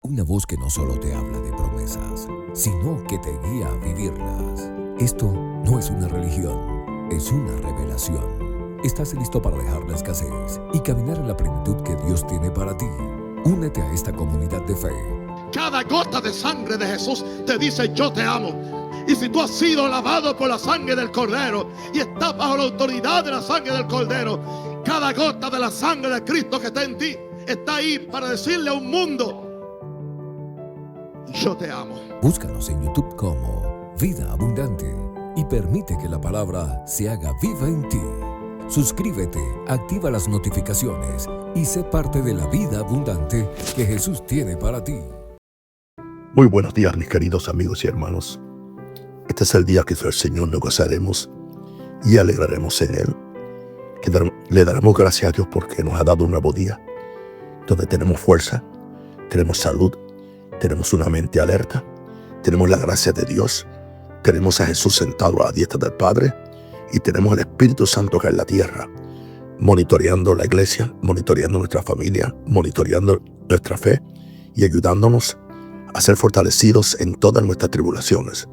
Una voz que no solo te habla de promesas, sino que te guía a vivirlas. Esto no es una religión, es una revelación. ¿Estás listo para dejar la escasez y caminar en la plenitud que Dios tiene para ti? Únete a esta comunidad de fe. Cada gota de sangre de Jesús te dice: yo te amo. Y si tú has sido lavado por la sangre del Cordero y estás bajo la autoridad de la sangre del Cordero, cada gota de la sangre de Cristo que está en ti está ahí para decirle a un mundo: yo te amo. Búscanos en YouTube como Vida Abundante y permite que la palabra se haga viva en ti. Suscríbete, activa las notificaciones y sé parte de la vida abundante que Jesús tiene para ti. Muy buenos días, mis queridos amigos y hermanos. Este es el día que el Señor nos gozaremos y alegraremos en Él. Le daremos gracias a Dios porque nos ha dado un nuevo día, donde tenemos fuerza, tenemos salud, tenemos una mente alerta, tenemos la gracia de Dios, tenemos a Jesús sentado a la diestra del Padre y tenemos el Espíritu Santo acá en la tierra, monitoreando la iglesia, monitoreando nuestra familia, monitoreando nuestra fe y ayudándonos a ser fortalecidos en todas nuestras tribulaciones,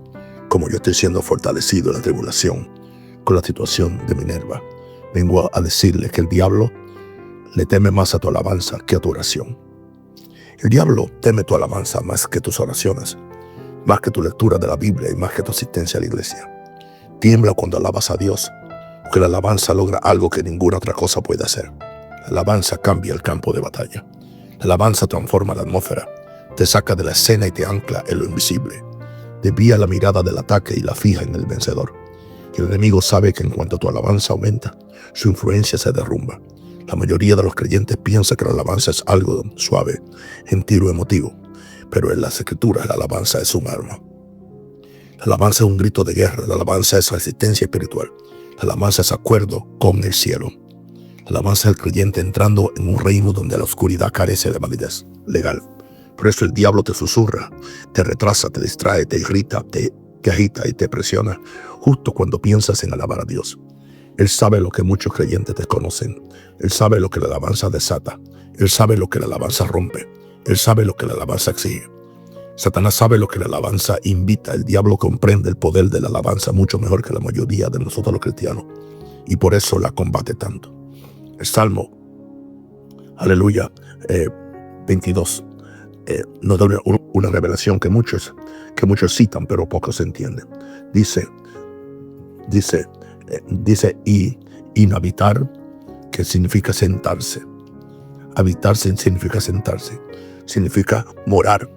como yo estoy siendo fortalecido en la tribulación con la situación de Minerva. Vengo a decirle que el diablo le teme más a tu alabanza que a tu oración. El diablo teme tu alabanza más que tus oraciones, más que tu lectura de la Biblia y más que tu asistencia a la iglesia. Tiembla cuando alabas a Dios, porque la alabanza logra algo que ninguna otra cosa puede hacer. La alabanza cambia el campo de batalla. La alabanza transforma la atmósfera, te saca de la escena y te ancla en lo invisible. Desvía la mirada del ataque y la fija en el vencedor. El enemigo sabe que en cuanto tu alabanza aumenta, su influencia se derrumba. La mayoría de los creyentes piensa que la alabanza es algo suave, gentil o emotivo, pero en las Escrituras la alabanza es un arma. La alabanza es un grito de guerra, la alabanza es resistencia espiritual, la alabanza es acuerdo con el cielo. La alabanza es el creyente entrando en un reino donde la oscuridad carece de validez legal. Por eso el diablo te susurra, te retrasa, te distrae, te irrita, te agita y te presiona justo cuando piensas en alabar a Dios. Él sabe lo que muchos creyentes desconocen. Él sabe lo que la alabanza desata. Él sabe lo que la alabanza rompe. Él sabe lo que la alabanza exige. Satanás sabe lo que la alabanza invita. El diablo comprende el poder de la alabanza mucho mejor que la mayoría de nosotros los cristianos. Y por eso la combate tanto. El Salmo, aleluya, 22, nos da una revelación que muchos citan, pero pocos entienden. Dice, inhabitar, que significa sentarse. Habitarse significa sentarse, significa morar,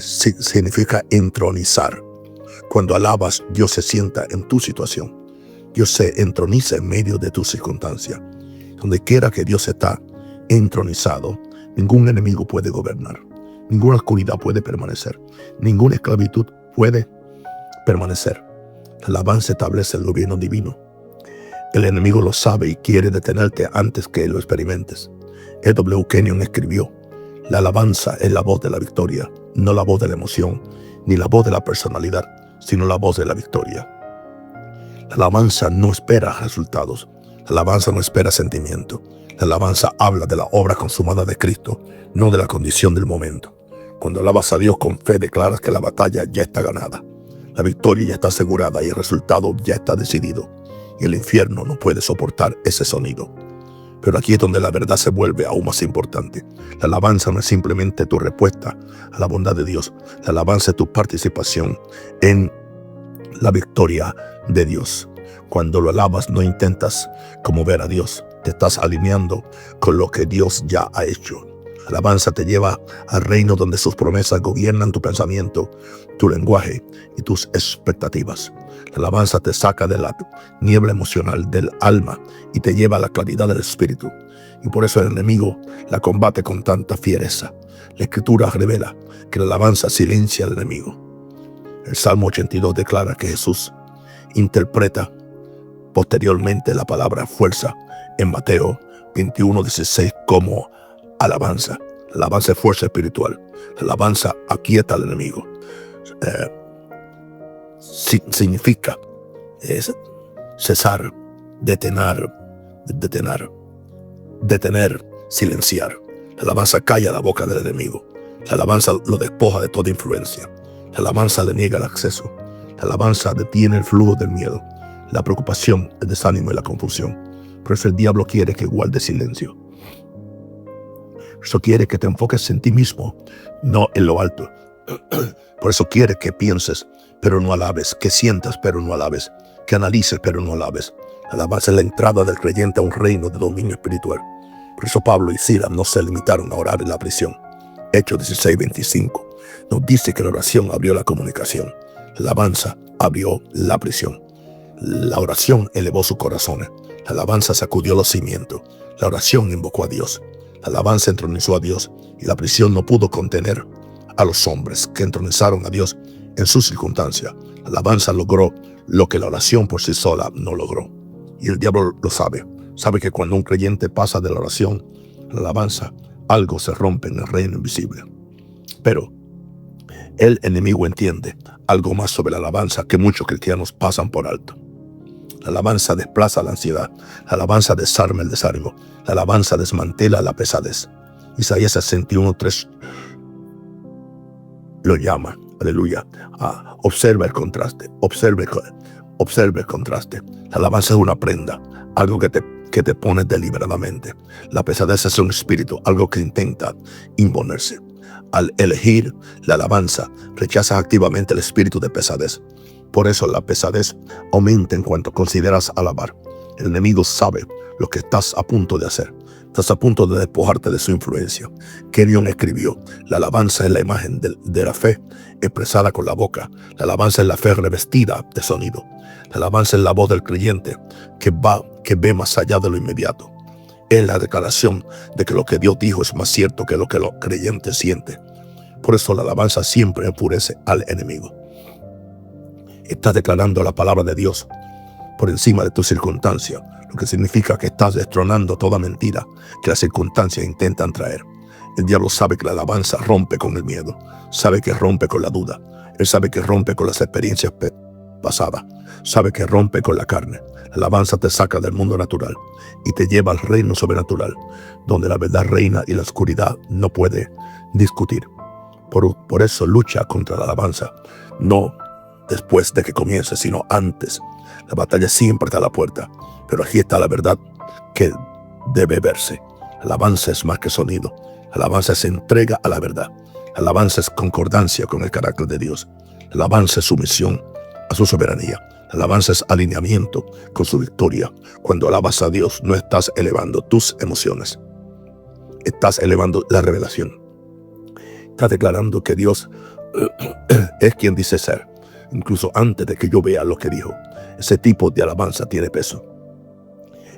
significa entronizar. Cuando alabas, Dios se sienta en tu situación. Dios se entroniza en medio de tu circunstancia. Donde quiera que Dios está entronizado, ningún enemigo puede gobernar. Ninguna oscuridad puede permanecer. Ninguna esclavitud puede permanecer. La alabanza establece el gobierno divino. El enemigo lo sabe y quiere detenerte antes que lo experimentes. W. Kenyon escribió: la alabanza es la voz de la victoria, no la voz de la emoción, ni la voz de la personalidad, sino la voz de la victoria. La alabanza no espera resultados. La alabanza no espera sentimiento. La alabanza habla de la obra consumada de Cristo, no de la condición del momento. Cuando alabas a Dios con fe, declaras que la batalla ya está ganada. La victoria ya está asegurada y el resultado ya está decidido. Y el infierno no puede soportar ese sonido. Pero aquí es donde la verdad se vuelve aún más importante. La alabanza no es simplemente tu respuesta a la bondad de Dios. La alabanza es tu participación en la victoria de Dios. Cuando lo alabas, no intentas como ver a Dios. Te estás alineando con lo que Dios ya ha hecho. La alabanza te lleva al reino donde sus promesas gobiernan tu pensamiento, tu lenguaje y tus expectativas. La alabanza te saca de la niebla emocional del alma y te lleva a la claridad del espíritu. Y por eso el enemigo la combate con tanta fiereza. La Escritura revela que la alabanza silencia al enemigo. El Salmo 82 declara que Jesús interpreta posteriormente la palabra fuerza en Mateo 21:16 como alabanza. La alabanza es fuerza espiritual. La alabanza aquieta al enemigo. Significa cesar, detener, silenciar. La alabanza calla la boca del enemigo. La alabanza lo despoja de toda influencia. La alabanza le niega el acceso. La alabanza detiene el flujo del miedo, la preocupación, el desánimo y la confusión. Por eso el diablo quiere que guardes silencio. Por eso quiere que te enfoques en ti mismo, no en lo alto. Por eso quiere que pienses, pero no alabes, que sientas, pero no alabes, que analices, pero no alabes. La alabanza es la entrada del creyente a un reino de dominio espiritual. Por eso Pablo y Silas no se limitaron a orar en la prisión. Hechos 16:25 nos dice que la oración abrió la comunicación. La alabanza abrió la prisión. La oración elevó sus corazones. La alabanza sacudió los cimientos. La oración invocó a Dios. La alabanza entronizó a Dios y la prisión no pudo contener a los hombres que entronizaron a Dios en sus circunstancias. La alabanza logró lo que la oración por sí sola no logró. Y el diablo lo sabe. Sabe que cuando un creyente pasa de la oración a la alabanza, algo se rompe en el reino invisible. Pero el enemigo entiende algo más sobre la alabanza que muchos cristianos pasan por alto. La alabanza desplaza la ansiedad. La alabanza desarma el desánimo. La alabanza desmantela la pesadez. Isaías 61:3 lo llama. Aleluya. Observa el contraste. Observa el contraste. La alabanza es una prenda. Algo que te pone deliberadamente. La pesadez es un espíritu. Algo que intenta imponerse. Al elegir la alabanza, rechazas activamente el espíritu de pesadez. Por eso la pesadez aumenta en cuanto consideras alabar. El enemigo sabe lo que estás a punto de hacer. Estás a punto de despojarte de su influencia. Kenyon escribió: la alabanza es la imagen de la fe expresada con la boca. La alabanza es la fe revestida de sonido. La alabanza es la voz del creyente que ve más allá de lo inmediato. Es la declaración de que lo que Dios dijo es más cierto que lo que los creyentes sienten. Por eso la alabanza siempre enfurece al enemigo. Estás declarando la palabra de Dios por encima de tu circunstancia, lo que significa que estás destronando toda mentira que las circunstancias intentan traer. El diablo sabe que la alabanza rompe con el miedo, sabe que rompe con la duda, él sabe que rompe con las experiencias pasadas, sabe que rompe con la carne. La alabanza te saca del mundo natural y te lleva al reino sobrenatural, donde la verdad reina y la oscuridad no puede discutir. Por eso lucha contra la alabanza, no después de que comience, sino antes. La batalla siempre está a la puerta, pero aquí está la verdad que debe verse. La alabanza es más que sonido. La alabanza es entrega a la verdad. La alabanza es concordancia con el carácter de Dios. La alabanza es sumisión a su soberanía. La alabanza es alineamiento con su victoria. Cuando alabas a Dios, no estás elevando tus emociones. Estás elevando la revelación. Estás declarando que Dios es quien dice ser. Incluso antes de que yo vea lo que dijo. Ese tipo de alabanza tiene peso.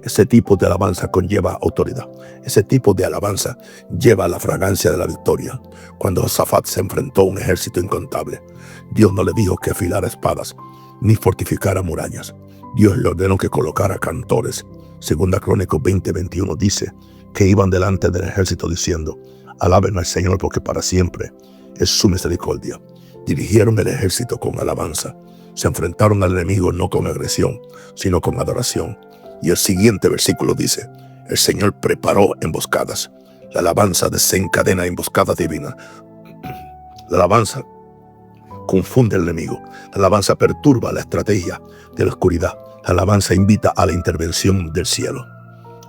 Ese tipo de alabanza conlleva autoridad. Ese tipo de alabanza lleva la fragancia de la victoria. Cuando Josafat se enfrentó a un ejército incontable, Dios no le dijo que afilara espadas ni fortificara murallas. Dios le ordenó que colocara cantores. Segunda Crónicos 20:21 dice que iban delante del ejército diciendo: alaben al Señor porque para siempre es su misericordia. Dirigieron el ejército con alabanza. Se enfrentaron al enemigo no con agresión, sino con adoración. Y el siguiente versículo dice: el Señor preparó emboscadas. La alabanza desencadena emboscadas divinas. La alabanza confunde al enemigo. La alabanza perturba la estrategia de la oscuridad. La alabanza invita a la intervención del cielo.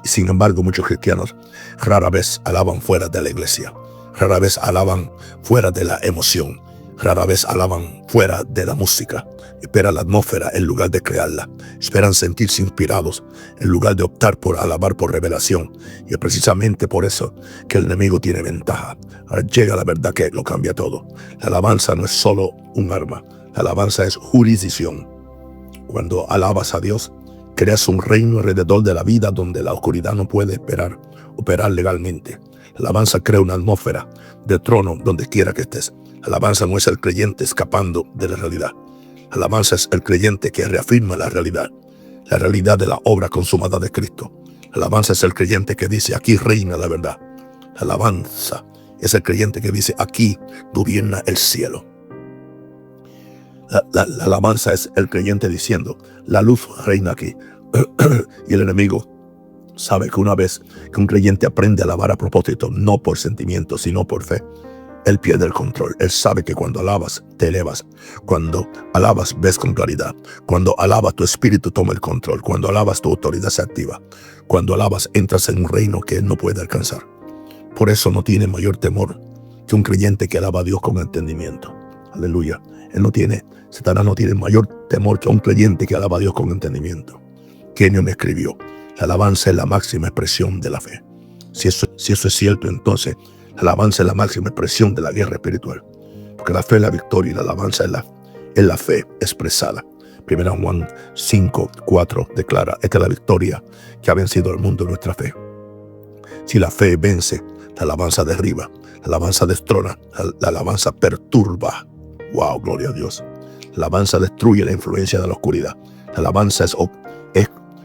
Y sin embargo, muchos cristianos rara vez alaban fuera de la iglesia. Rara vez alaban fuera de la emoción. Rara vez alaban fuera de la música. Esperan la atmósfera en lugar de crearla. Esperan sentirse inspirados en lugar de optar por alabar por revelación. Y es precisamente por eso que el enemigo tiene ventaja. Ahora llega la verdad que lo cambia todo. La alabanza no es solo un arma. La alabanza es jurisdicción. Cuando alabas a Dios, creas un reino alrededor de la vida donde la oscuridad no puede operar legalmente. La alabanza crea una atmósfera de trono donde quiera que estés. La alabanza no es el creyente escapando de la realidad. La alabanza es el creyente que reafirma la realidad de la obra consumada de Cristo. La alabanza es el creyente que dice: aquí reina la verdad. La alabanza es el creyente que dice: aquí gobierna el cielo. La alabanza es el creyente diciendo: la luz reina aquí. Y el enemigo sabe que una vez que un creyente aprende a alabar a propósito, no por sentimiento, sino por fe, Él pierde el control. Él sabe que cuando alabas, te elevas. Cuando alabas, ves con claridad. Cuando alabas, tu espíritu toma el control. Cuando alabas, tu autoridad se activa. Cuando alabas, entras en un reino que Él no puede alcanzar. Por eso no tiene mayor temor que un creyente que alaba a Dios con entendimiento. Aleluya. Satanás no tiene mayor temor que un creyente que alaba a Dios con entendimiento. Kenyon me escribió: la alabanza es la máxima expresión de la fe. Si eso es cierto, entonces la alabanza es la máxima expresión de la guerra espiritual. Porque la fe es la victoria y la alabanza es la fe expresada. 1 Juan 5:4 declara: esta es la victoria que ha vencido al mundo, nuestra fe. Si la fe vence, la alabanza derriba, la alabanza destrona, la alabanza perturba. Wow, gloria a Dios. La alabanza destruye la influencia de la oscuridad. La alabanza es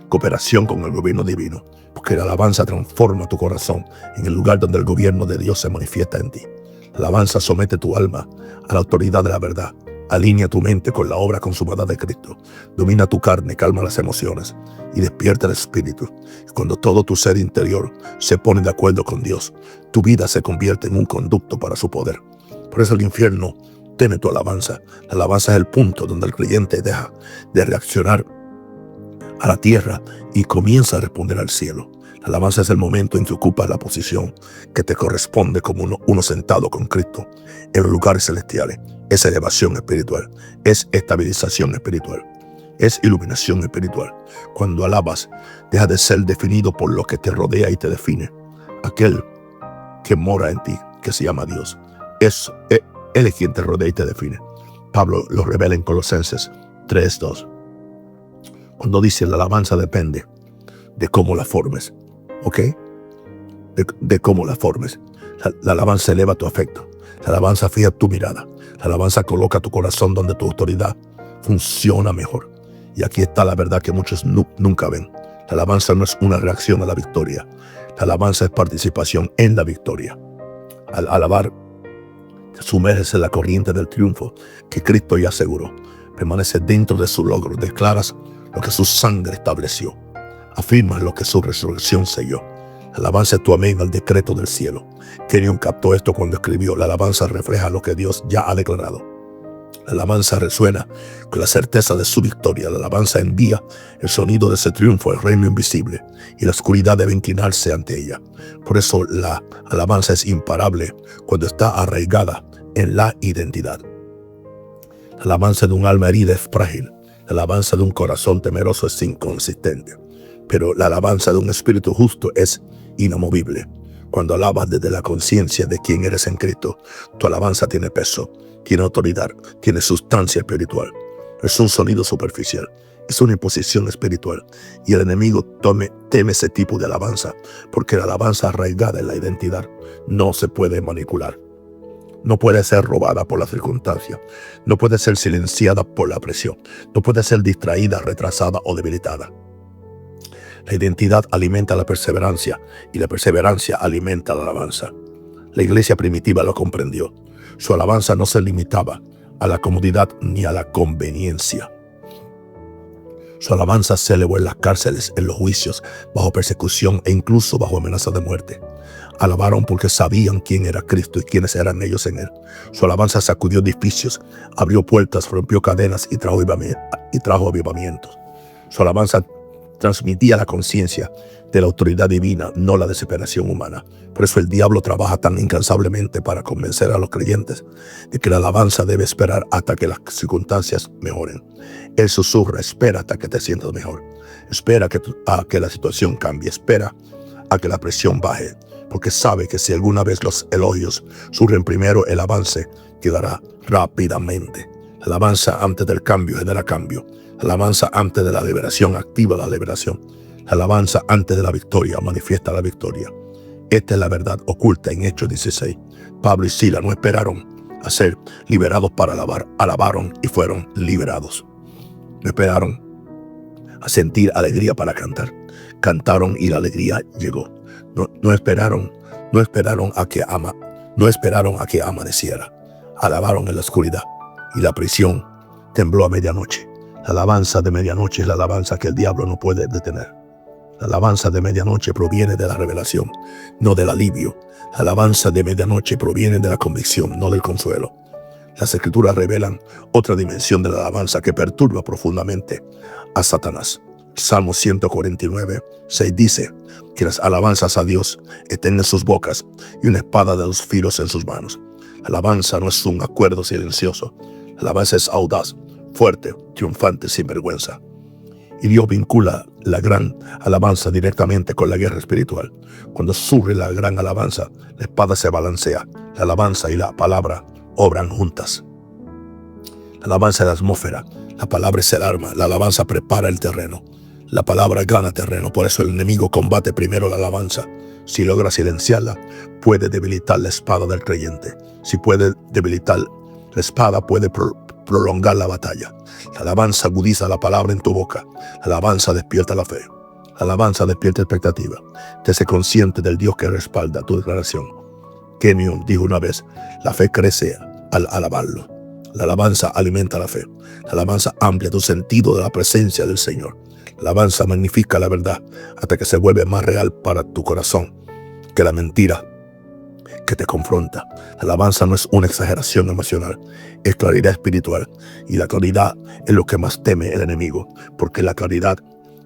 cooperación con el gobierno divino, porque la alabanza transforma tu corazón en el lugar donde el gobierno de Dios se manifiesta en ti. La alabanza somete tu alma a la autoridad de la verdad. Alinea tu mente con la obra consumada de Cristo. Domina tu carne, calma las emociones y despierta el espíritu. Cuando todo tu ser interior se pone de acuerdo con Dios, tu vida se convierte en un conducto para su poder. Por eso el infierno teme tu alabanza. La alabanza es el punto donde el creyente deja de reaccionar a la tierra y comienza a responder al cielo. La alabanza es el momento en que ocupas la posición que te corresponde como uno sentado con Cristo en los lugares celestiales. Es elevación espiritual, es estabilización espiritual, es iluminación espiritual. Cuando alabas, deja de ser definido por lo que te rodea y te define. Aquel que mora en ti, que se llama Dios, Él es quien te rodea y te define. Pablo lo revela en Colosenses 3:2. Cuando dice la alabanza depende de cómo la formes. ¿Ok? De cómo la formes. La alabanza eleva tu afecto. La alabanza fija tu mirada. La alabanza coloca tu corazón donde tu autoridad funciona mejor. Y aquí está la verdad que muchos nunca ven. La alabanza no es una reacción a la victoria. La alabanza es participación en la victoria. Al alabar, te sumerges en la corriente del triunfo que Cristo ya aseguró. Permaneces dentro de su logro. Declaras lo que su sangre estableció. Afirmas lo que su resurrección selló. La alabanza es tu amén al decreto del cielo. Kenyon captó esto cuando escribió: la alabanza refleja lo que Dios ya ha declarado. La alabanza resuena con la certeza de su victoria. La alabanza envía el sonido de ese triunfo al reino invisible y la oscuridad debe inclinarse ante ella. Por eso la alabanza es imparable cuando está arraigada en la identidad. La alabanza de un alma herida es frágil. La alabanza de un corazón temeroso es inconsistente. Pero la alabanza de un espíritu justo es inamovible. Cuando alabas desde la conciencia de quién eres en Cristo, tu alabanza tiene peso, tiene autoridad, tiene sustancia espiritual. Es un sonido superficial, es una imposición espiritual. Y el enemigo teme ese tipo de alabanza, porque la alabanza arraigada en la identidad no se puede manipular. No puede ser robada por la circunstancia. No puede ser silenciada por la presión. No puede ser distraída, retrasada o debilitada. La identidad alimenta la perseverancia y la perseverancia alimenta la alabanza. La iglesia primitiva lo comprendió. Su alabanza no se limitaba a la comodidad ni a la conveniencia. Su alabanza se elevó en las cárceles, en los juicios, bajo persecución e incluso bajo amenaza de muerte. Alabaron porque sabían quién era Cristo y quiénes eran ellos en Él. Su alabanza sacudió edificios, abrió puertas, rompió cadenas y trajo avivamientos. Su alabanza transmitía la conciencia de la autoridad divina, no la desesperación humana. Por eso el diablo trabaja tan incansablemente para convencer a los creyentes de que la alabanza debe esperar hasta que las circunstancias mejoren. Él susurra: espera hasta que te sientas mejor. Espera a que la situación cambie. Espera a que la presión baje. Porque sabe que si alguna vez los elogios surgen primero, el avance quedará rápidamente. La alabanza antes del cambio genera cambio. La alabanza antes de la liberación activa la liberación. La alabanza antes de la victoria manifiesta la victoria. Esta es la verdad oculta en Hechos 16. Pablo y Silas no esperaron a ser liberados para alabar. Alabaron y fueron liberados. No esperaron a sentir alegría para cantar. Cantaron y la alegría llegó. No esperaron a que amaneciera. Alabaron en la oscuridad y la prisión tembló a medianoche. La alabanza de medianoche es la alabanza que el diablo no puede detener. La alabanza de medianoche proviene de la revelación, no del alivio. La alabanza de medianoche proviene de la convicción, no del consuelo. Las escrituras revelan otra dimensión de la alabanza que perturba profundamente a Satanás. Salmo 149, 6 dice que las alabanzas a Dios estén en sus bocas y una espada de 2 filos en sus manos. La alabanza no es un acuerdo silencioso. La alabanza es audaz, fuerte, triunfante, sin vergüenza. Y Dios vincula la gran alabanza directamente con la guerra espiritual. Cuando surge la gran alabanza, la espada se balancea. La alabanza y la palabra obran juntas. La alabanza es la atmósfera. La palabra es el arma. La alabanza prepara el terreno. La palabra gana terreno. Por eso el enemigo combate primero la alabanza. Si logra silenciarla, puede debilitar la espada del creyente. Si puede debilitar la espada, puede prolongar la batalla. La alabanza agudiza la palabra en tu boca. La alabanza despierta la fe. La alabanza despierta expectativa. Te hace consciente del Dios que respalda tu declaración. Kenyon dijo una vez: la fe crece al alabarlo. La alabanza alimenta la fe. La alabanza amplia tu sentido de la presencia del Señor. La alabanza magnifica la verdad hasta que se vuelve más real para tu corazón que la mentira que te confronta. La alabanza no es una exageración emocional, es claridad espiritual. Y la claridad es lo que más teme el enemigo, porque la claridad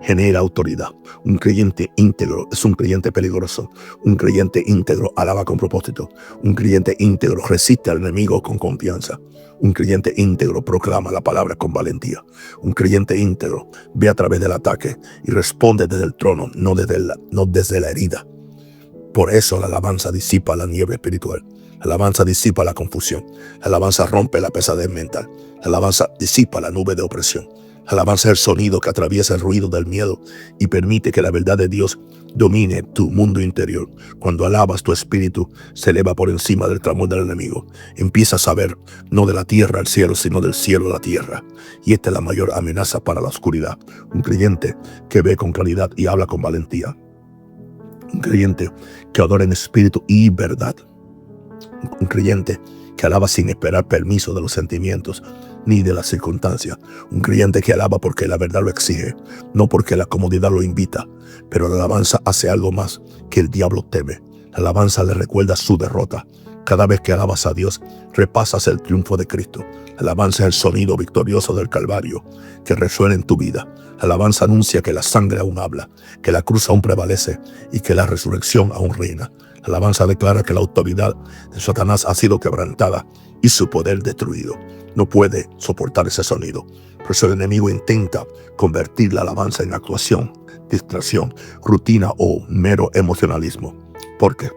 genera autoridad. Un creyente íntegro es un creyente peligroso. Un creyente íntegro alaba con propósito. Un creyente íntegro resiste al enemigo con confianza. Un creyente íntegro proclama la palabra con valentía. Un creyente íntegro ve a través del ataque y responde desde el trono, no desde la herida. Por eso la alabanza disipa la niebla espiritual. La alabanza disipa la confusión. La alabanza rompe la pesadez mental. La alabanza disipa la nube de opresión. La alabanza es el sonido que atraviesa el ruido del miedo y permite que la verdad de Dios domine tu mundo interior. Cuando alabas, tu espíritu se eleva por encima del clamor del enemigo. Empiezas a ver no de la tierra al cielo, sino del cielo a la tierra. Y esta es la mayor amenaza para la oscuridad. Un creyente que ve con claridad y habla con valentía. Un creyente que adora en espíritu y verdad. Un creyente que alaba sin esperar permiso de los sentimientos ni de las circunstancias. Un creyente que alaba porque la verdad lo exige, no porque la comodidad lo invita. Pero la alabanza hace algo más que el diablo teme. La alabanza le recuerda su derrota. Cada vez que alabas a Dios, repasas el triunfo de Cristo. La alabanza es el sonido victorioso del Calvario que resuena en tu vida. La alabanza anuncia que la sangre aún habla, que la cruz aún prevalece y que la resurrección aún reina. La alabanza declara que la autoridad de Satanás ha sido quebrantada y su poder destruido. No puede soportar ese sonido. Por eso el enemigo intenta convertir la alabanza en actuación, distracción, rutina o mero emocionalismo. Porque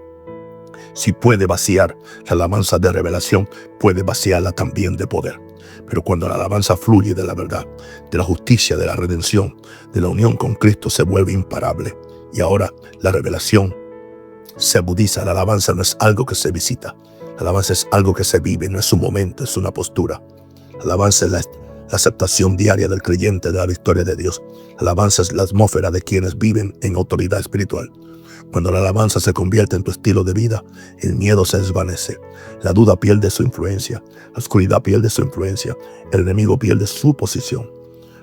si puede vaciar la alabanza de revelación, puede vaciarla también de poder. Pero cuando la alabanza fluye de la verdad, de la justicia, de la redención, de la unión con Cristo, se vuelve imparable. Y ahora la revelación se agudiza. La alabanza no es algo que se visita. La alabanza es algo que se vive, no es un momento, es una postura. La alabanza es la aceptación diaria del creyente de la victoria de Dios. La alabanza es la atmósfera de quienes viven en autoridad espiritual. Cuando la alabanza se convierte en tu estilo de vida, el miedo se desvanece. La duda pierde su influencia. La oscuridad pierde su influencia. El enemigo pierde su posición.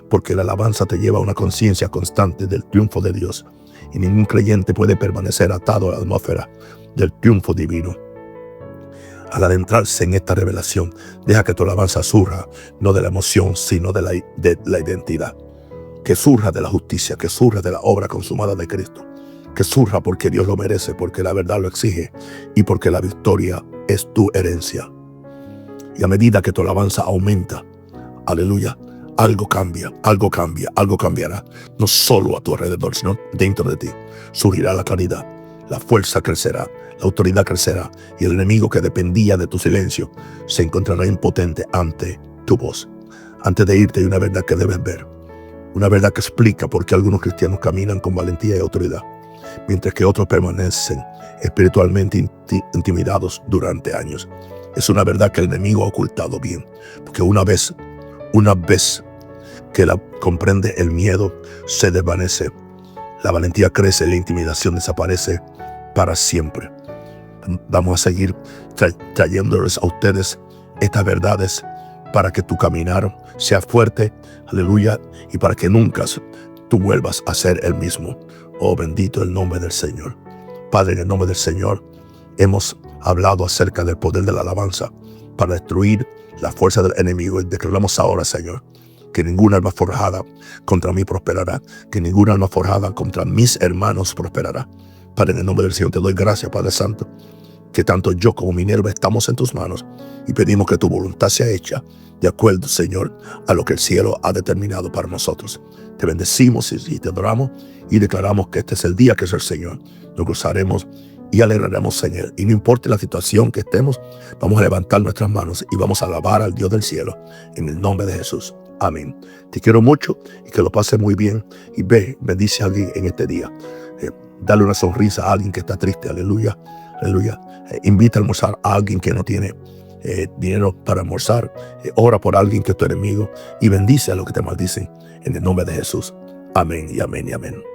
Porque la alabanza te lleva a una conciencia constante del triunfo de Dios. Y ningún creyente puede permanecer atado a la atmósfera del triunfo divino. Al adentrarse en esta revelación, deja que tu alabanza surja, no de la emoción, sino de la identidad. Que surja de la justicia, que surja de la obra consumada de Cristo. Que surja porque Dios lo merece, porque la verdad lo exige y porque la victoria es tu herencia. Y a medida que tu alabanza aumenta, aleluya, algo cambia, algo cambiará. No solo a tu alrededor, sino dentro de ti. Surgirá la claridad, la fuerza crecerá, la autoridad crecerá y el enemigo que dependía de tu silencio se encontrará impotente ante tu voz. Antes de irte hay una verdad que debes ver. Una verdad que explica por qué algunos cristianos caminan con valentía y autoridad, mientras que otros permanecen espiritualmente intimidados durante años. Es una verdad que el enemigo ha ocultado bien, porque una vez que la comprende, el miedo se desvanece, la valentía crece, la intimidación desaparece para siempre. Vamos a seguir trayéndoles a ustedes estas verdades para que tu caminar sea fuerte, aleluya, y para que nunca tú vuelvas a ser el mismo. Oh, bendito el nombre del Señor. Padre, en el nombre del Señor, hemos hablado acerca del poder de la alabanza para destruir la fuerza del enemigo. Y declaramos ahora, Señor, que ninguna arma forjada contra mí prosperará, que ninguna arma forjada contra mis hermanos prosperará. Padre, en el nombre del Señor, te doy gracias, Padre Santo, que tanto yo como Minerva estamos en tus manos y pedimos que tu voluntad sea hecha de acuerdo, Señor, a lo que el cielo ha determinado para nosotros. Te bendecimos y te adoramos y declaramos que este es el día que es el Señor. Nos gozaremos y alegraremos, Señor. Y no importa la situación que estemos, vamos a levantar nuestras manos y vamos a alabar al Dios del cielo en el nombre de Jesús. Amén. Te quiero mucho y que lo pases muy bien. Y ve, bendice a alguien en este día. Dale una sonrisa a alguien que está triste. Aleluya, aleluya. Invita a almorzar a alguien que no tiene dinero para almorzar. Ora por alguien que es tu enemigo y bendice a los que te maldicen en el nombre de Jesús. Amén y amén y amén.